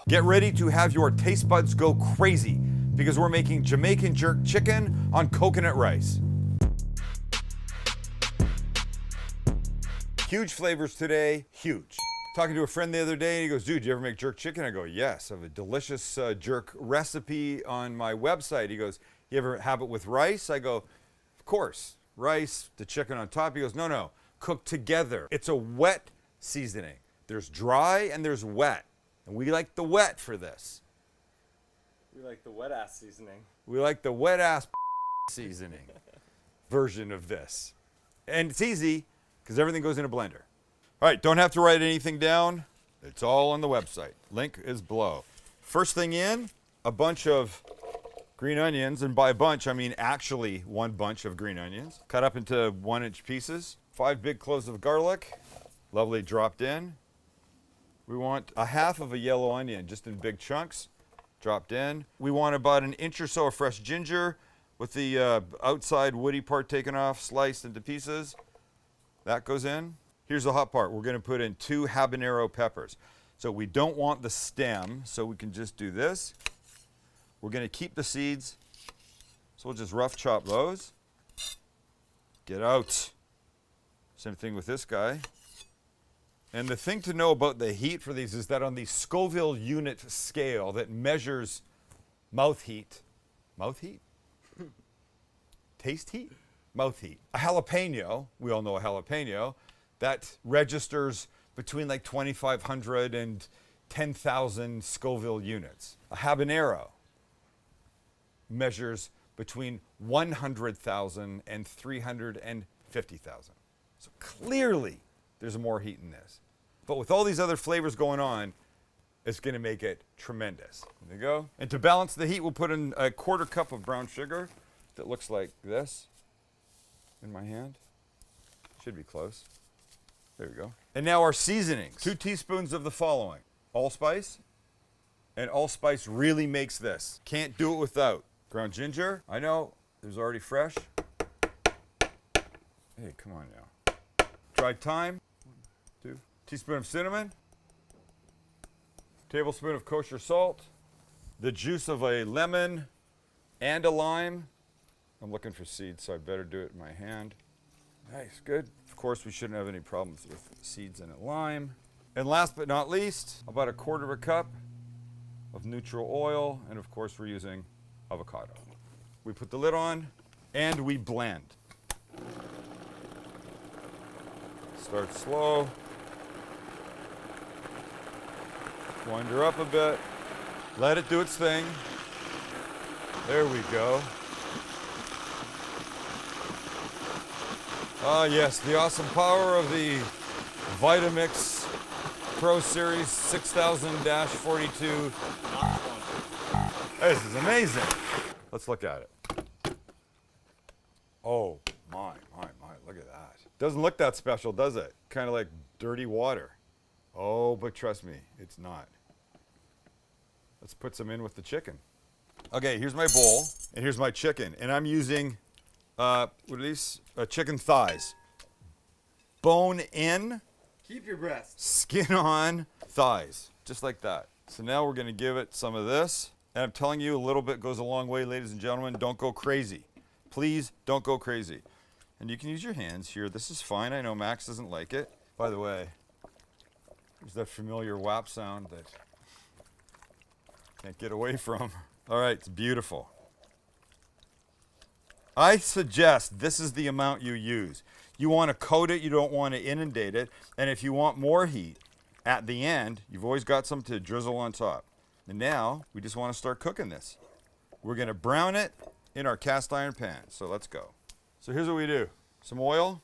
Get ready to have your taste buds go crazy because we're making Jamaican jerk chicken on coconut rice. Huge flavors today, huge. Talking to a friend the other day, and he goes, dude, do you ever make jerk chicken? I go, yes, I have a delicious jerk recipe on my website. He goes, you ever have it with rice? I go, of course, rice, the chicken on top. He goes, no, cooked together. It's a wet seasoning. There's dry and there's wet. And we like the wet for this. We like the wet ass seasoning. We like the wet ass seasoning version of this. And it's easy because everything goes in a blender. All right, don't have to write anything down. It's all on the website. Link is below. First thing in, a bunch of green onions. And by a bunch, I mean actually one bunch of green onions. Cut up into 1-inch pieces. 5 big cloves of garlic. Lovely dropped in. We want a half of a yellow onion, just in big chunks, dropped in. We want about 1 inch or so of fresh ginger with the outside woody part taken off, sliced into pieces. That goes in. Here's the hot part. We're going to put in 2 habanero peppers. So we don't want the stem, so we can just do this. We're going to keep the seeds, so we'll just rough chop those. Get out. Same thing with this guy. And the thing to know about the heat for these is that on the Scoville unit scale that measures mouth heat, taste heat? Mouth heat. A jalapeno, we all know a jalapeno, that registers between like 2,500 and 10,000 Scoville units. A habanero measures between 100,000 and 350,000. So clearly there's more heat in this. But with all these other flavors going on, it's going to make it tremendous. There you go. And to balance the heat, we'll put in a 1/4 cup of brown sugar that looks like this in my hand. Should be close. There we go. And now our seasonings. 2 teaspoons of the following. Allspice. And allspice really makes this. Can't do it without. Ground ginger. I know, there's already fresh. Hey, come on now. Dried thyme. 2. Teaspoon of cinnamon. Tablespoon of kosher salt. The juice of a lemon and a lime. I'm looking for seeds, so I better do it in my hand. Nice, good. Of course, we shouldn't have any problems with seeds in a lime. And last but not least, about 1/4 cup of neutral oil. And of course, we're using avocado. We put the lid on and we blend. Start slow. Wind her up a bit. Let it do its thing. There we go. Ah, yes, the awesome power of the Vitamix Pro Series 6000-42. This is amazing. Let's look at it. Oh, my, look at that. Doesn't look that special, does it? Kind of like dirty water. Oh, but trust me, it's not. Let's put some in with the chicken. Okay, here's my bowl, and here's my chicken. And I'm using, what are these? Chicken thighs. Bone in. Keep your breast. Skin on thighs, just like that. So now we're gonna give it some of this. And I'm telling you, a little bit goes a long way, ladies and gentlemen. Don't go crazy. Please don't go crazy. And you can use your hands here. This is fine. I know Max doesn't like it. By the way, there's that familiar whap sound that can't get away from. All right, it's beautiful. I suggest this is the amount you use. You want to coat it, you don't want to inundate it. And if you want more heat at the end, you've always got some to drizzle on top. And now we just want to start cooking this. We're going to brown it in our cast iron pan. So let's go. So here's what we do. Some oil,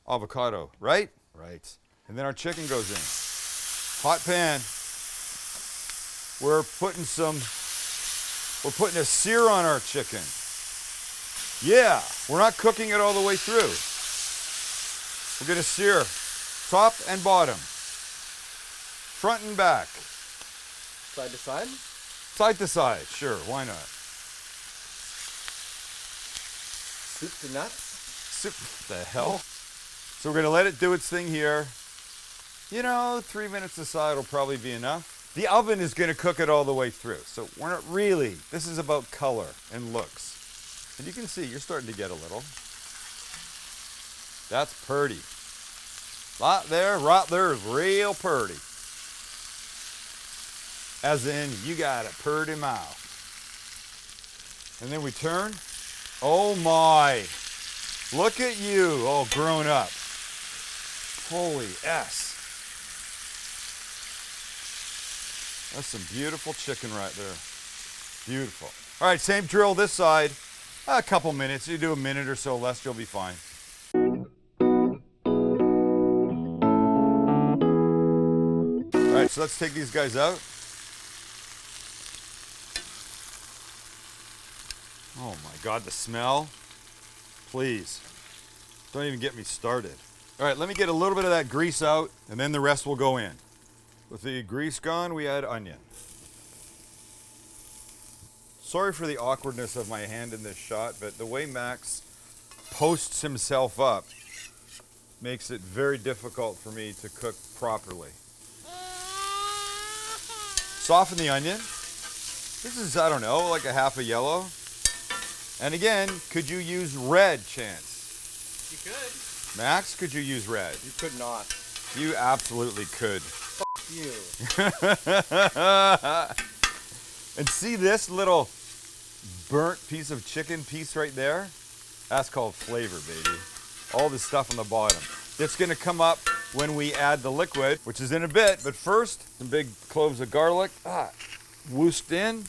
avocado, right? Right. And then our chicken goes in. Hot pan. We're putting a sear on our chicken. Yeah, we're not cooking it all the way through. We're gonna sear top and bottom, front and back. Side to side? Side to side, sure, why not? Soup to nuts? Soup, the hell? So we're gonna let it do its thing here. You know, 3 minutes aside will probably be enough. The oven is going to cook it all the way through. So we're not really, this is about color and looks. And you can see you're starting to get a little. That's purty. Right there is real purty. As in, you got a purty mouth. And then we turn. Oh my. Look at you, all grown up. Holy S. That's some beautiful chicken right there. Beautiful. All right, same drill this side. A couple minutes. You do a minute or so less, you'll be fine. All right, so let's take these guys out. Oh my God, the smell. Please, don't even get me started. All right, let me get a little bit of that grease out, and then the rest will go in. With the grease gone, we add onion. Sorry for the awkwardness of my hand in this shot, but the way Max posts himself up makes it very difficult for me to cook properly. Soften the onion. This is, I don't know, like a half a yellow. And again, could you use red, Chance? You could. Max, could you use red? You could not. You absolutely could. You. And see this little burnt piece of chicken piece right there? That's called flavor, baby. All this stuff on the bottom. It's gonna come up when we add the liquid, which is in a bit, but first, some big cloves of garlic. Whoosed in.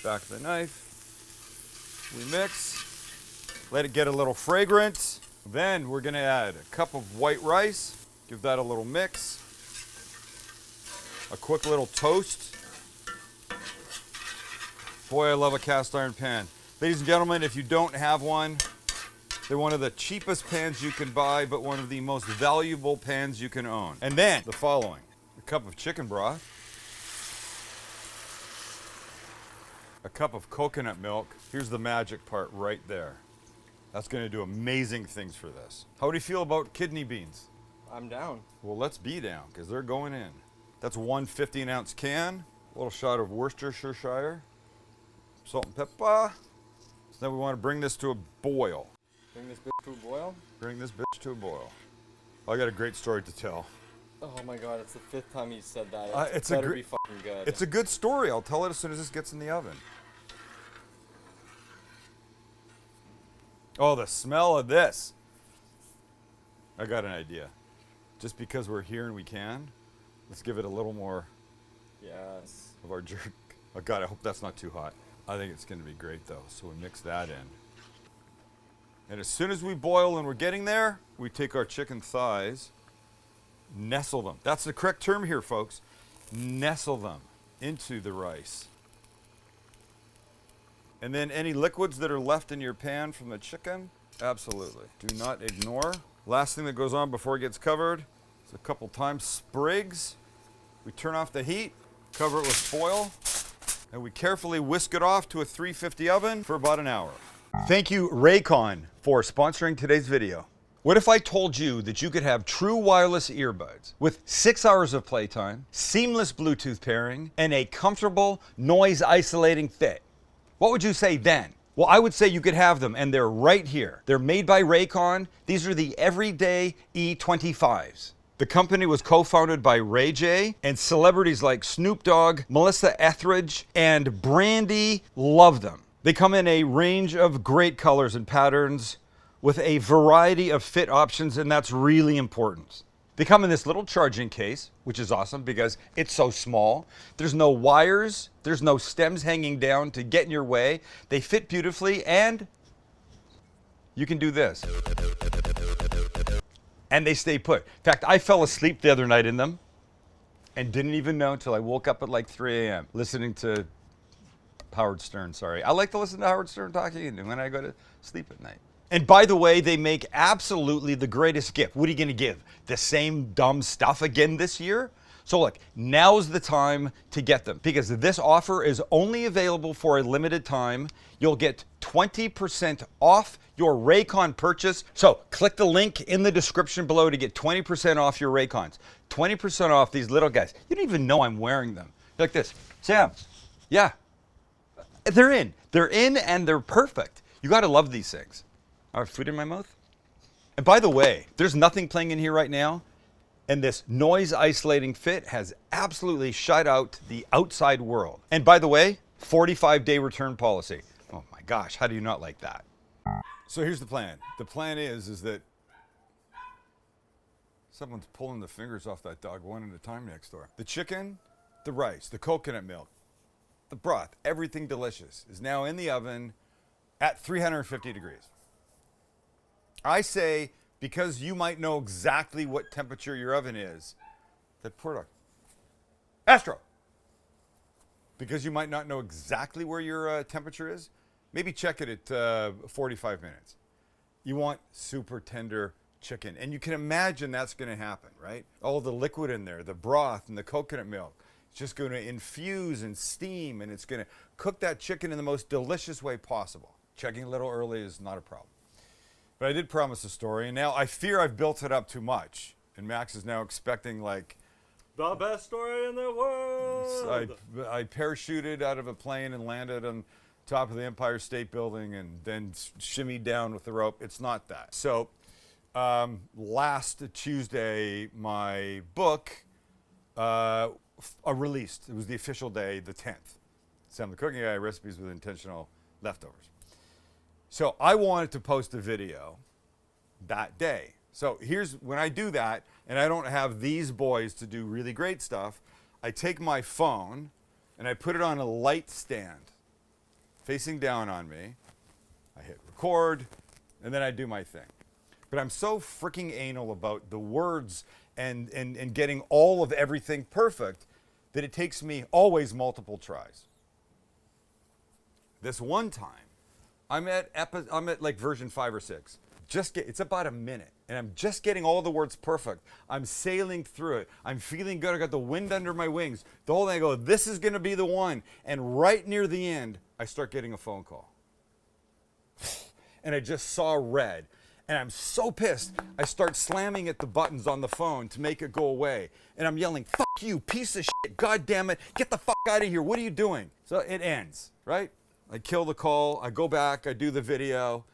Back of the knife. We mix. Let it get a little fragrant. Then we're gonna add a cup of white rice. Give that a little mix. A quick little toast. Boy, I love a cast iron pan. Ladies and gentlemen, if you don't have one, they're one of the cheapest pans you can buy, but one of the most valuable pans you can own. And then the following: a cup of chicken broth, a cup of coconut milk. Here's the magic part right there. That's gonna do amazing things for this. How do you feel about kidney beans? I'm down. Well, let's be down, because they're going in. That's one 15-ounce can. A little shot of Worcestershire. Salt and pepper. So then we want to bring this to a boil. Bring this bitch to a boil? Bring this bitch to a boil. I got a great story to tell. Oh my God, it's the 5th time you said that. It's better be fucking good. It's a good story. I'll tell it as soon as this gets in the oven. Oh, the smell of this. I got an idea. Just because we're here and we can, let's give it a little more Yes. of our jerk. Oh God, I hope that's not too hot. I think it's gonna be great though, so we mix that in. And as soon as we boil and we're getting there, we take our chicken thighs, nestle them. That's the correct term here, folks. Nestle them into the rice. And then any liquids that are left in your pan from the chicken, absolutely. Do not ignore. Last thing that goes on before it gets covered is a couple times sprigs. We turn off the heat, cover it with foil, and we carefully whisk it off to a 350 oven for about an hour. Thank you, Raycon, for sponsoring today's video. What if I told you that you could have true wireless earbuds with 6 hours of playtime, seamless Bluetooth pairing, and a comfortable noise isolating fit? What would you say then? Well, I would say you could have them, and they're right here. They're made by Raycon. These are the Everyday E25s. The company was co-founded by Ray J, and celebrities like Snoop Dogg, Melissa Etheridge, and Brandy love them. They come in a range of great colors and patterns with a variety of fit options, and that's really important. They come in this little charging case, which is awesome because it's so small. There's no wires, there's no stems hanging down to get in your way. They fit beautifully, and you can do this. And they stay put. In fact, I fell asleep the other night in them and didn't even know until I woke up at like 3 a.m. listening to Howard Stern, sorry. I like to listen to Howard Stern talking when I go to sleep at night. And by the way, they make absolutely the greatest gift. What are you going to give? The same dumb stuff again this year? So look, now's the time to get them because this offer is only available for a limited time. You'll get 20% off your Raycon purchase. So click the link in the description below to get 20% off your Raycons. 20% off these little guys. You don't even know I'm wearing them. Like this. Sam, yeah, they're in. They're in and they're perfect. You gotta love these things. I have food in my mouth. And by the way, there's nothing playing in here right now. And this noise isolating fit has absolutely shut out the outside world. And by the way, 45-day return policy. Oh my gosh, how do you not like that? So here's the plan. The plan is that someone's pulling the fingers off that dog one at a time next door. The chicken, the rice, the coconut milk, the broth, everything delicious is now in the oven at 350 degrees. I say, because you might know exactly what temperature your oven is, that poor dog. Astro! Because you might not know exactly where your temperature is, maybe check it at 45 minutes. You want super tender chicken. And you can imagine that's going to happen, right? All the liquid in there, the broth and the coconut milk. It's just going to infuse and steam, and it's going to cook that chicken in the most delicious way possible. Checking a little early is not a problem. But I did promise a story, and now I fear I've built it up too much. And Max is now expecting, like, The best story in the world. I parachuted out of a plane and landed on top of the Empire State Building and then shimmied down with the rope. It's not that. So last Tuesday, my book released. It was the official day, the 10th. Sam the Cooking Guy, Recipes with Intentional Leftovers. So I wanted to post a video that day. So here's when I do that, and I don't have these boys to do really great stuff, I take my phone and I put it on a light stand facing down on me. I hit record, and then I do my thing. But I'm so freaking anal about the words and getting all of everything perfect that it takes me always multiple tries. This one time, I'm at like version 5 or 6. It's about a minute, and I'm just getting all the words perfect. I'm sailing through it. I'm feeling good. I got the wind under my wings. The whole thing, I go, this is going to be the one. And right near the end, I start getting a phone call. And I just saw red. And I'm so pissed, I start slamming at the buttons on the phone to make it go away. And I'm yelling, fuck you, piece of shit, god damn it, get the fuck out of here, what are you doing? So it ends, right? I kill the call, I go back, I do the video.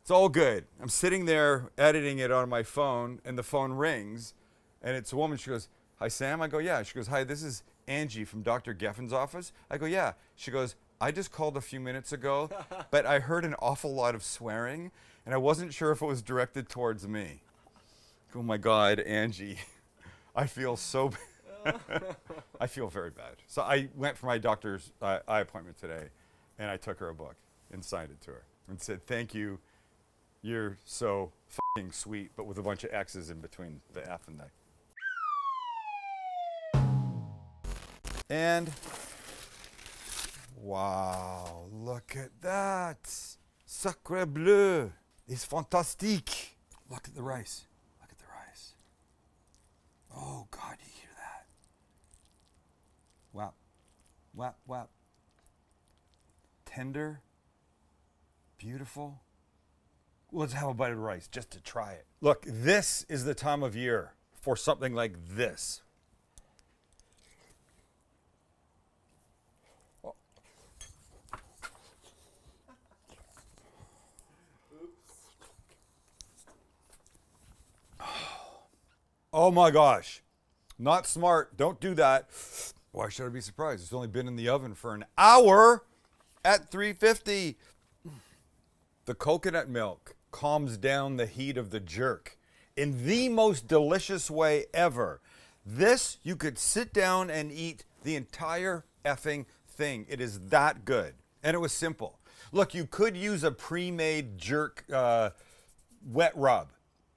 It's all good. I'm sitting there editing it on my phone, and the phone rings, and it's a woman. She goes, hi, Sam. I go, yeah. She goes, hi, this is Angie from Dr. Geffen's office. I go, yeah. She goes, I just called a few minutes ago, but I heard an awful lot of swearing, and I wasn't sure if it was directed towards me. Oh, my God, Angie. I feel so bad. I feel very bad. So I went for my doctor's eye appointment today, and I took her a book and signed it to her and said, thank you. You're so fucking sweet, but with a bunch of X's in between the F and the. And wow, look at that. Sacre bleu. It's fantastique. Look at the rice. Look at the rice. Oh, God, you hear that? Wap, wap, wap. Tender, beautiful. Let's have a bite of the rice just to try it. Look, this is the time of year for something like this. Oh my gosh. Not smart. Don't do that. Why should I be surprised? It's only been in the oven for an hour at 350. The coconut milk calms down the heat of the jerk in the most delicious way ever. This, you could sit down and eat the entire effing thing. It is that good. And it was simple. Look, you could use a pre-made jerk wet rub.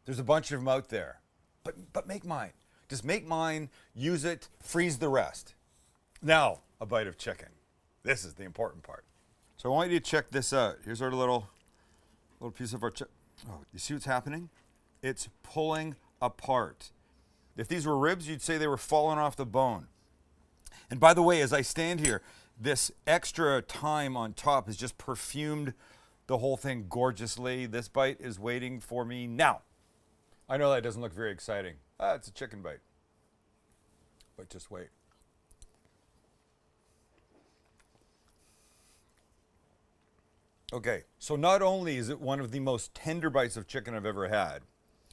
There's a bunch of them out there. But make mine. Just make mine, use it, freeze the rest. Now, a bite of chicken. This is the important part. So I want you to check this out. Here's our little piece of our chicken. Oh, you see what's happening? It's pulling apart. If these were ribs, you'd say they were falling off the bone. And by the way, as I stand here, this extra thyme on top has just perfumed the whole thing gorgeously. This bite is waiting for me now. I know that doesn't look very exciting. It's a chicken bite. But just wait. Okay, so not only is it one of the most tender bites of chicken I've ever had,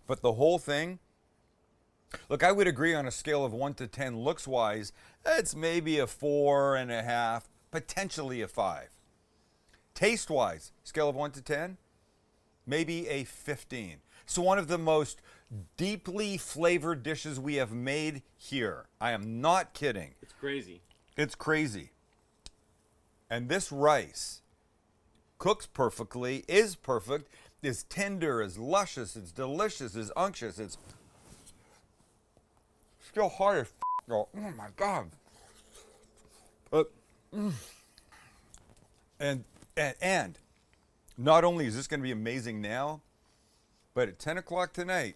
but the whole thing, look, I would agree on a scale of 1 to 10 looks-wise, it's maybe a 4.5, potentially a 5. Taste-wise, scale of 1 to 10, maybe a 15. So one of the most deeply flavored dishes we have made here. I am not kidding. It's crazy. It's crazy. And this rice cooks perfectly, is perfect, is tender, is luscious, it's delicious, is unctuous, it's still hard as oh my God. And not only is this going to be amazing now, but at 10 o'clock tonight,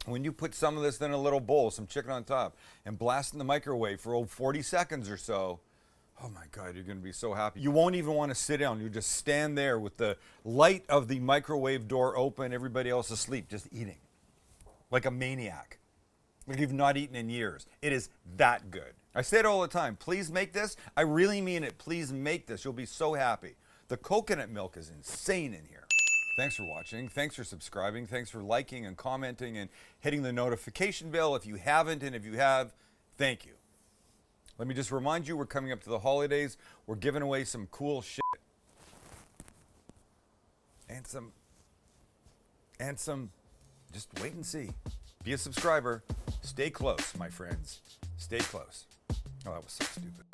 when you put some of this in a little bowl, some chicken on top, and blast in the microwave for 40 seconds or so, oh my God, you're going to be so happy. You won't even want to sit down. You just stand there with the light of the microwave door open, everybody else asleep, just eating like a maniac. Like you've not eaten in years. It is that good. I say it all the time. Please make this. I really mean it. Please make this. You'll be so happy. The coconut milk is insane in here. Thanks for watching. Thanks for subscribing. Thanks for liking and commenting and hitting the notification bell if you haven't, and if you have, thank you. Let me just remind you, we're coming up to the holidays. We're giving away some cool shit. And some, just wait and see. Be a subscriber. Stay close, my friends. Stay close. Oh, that was so stupid.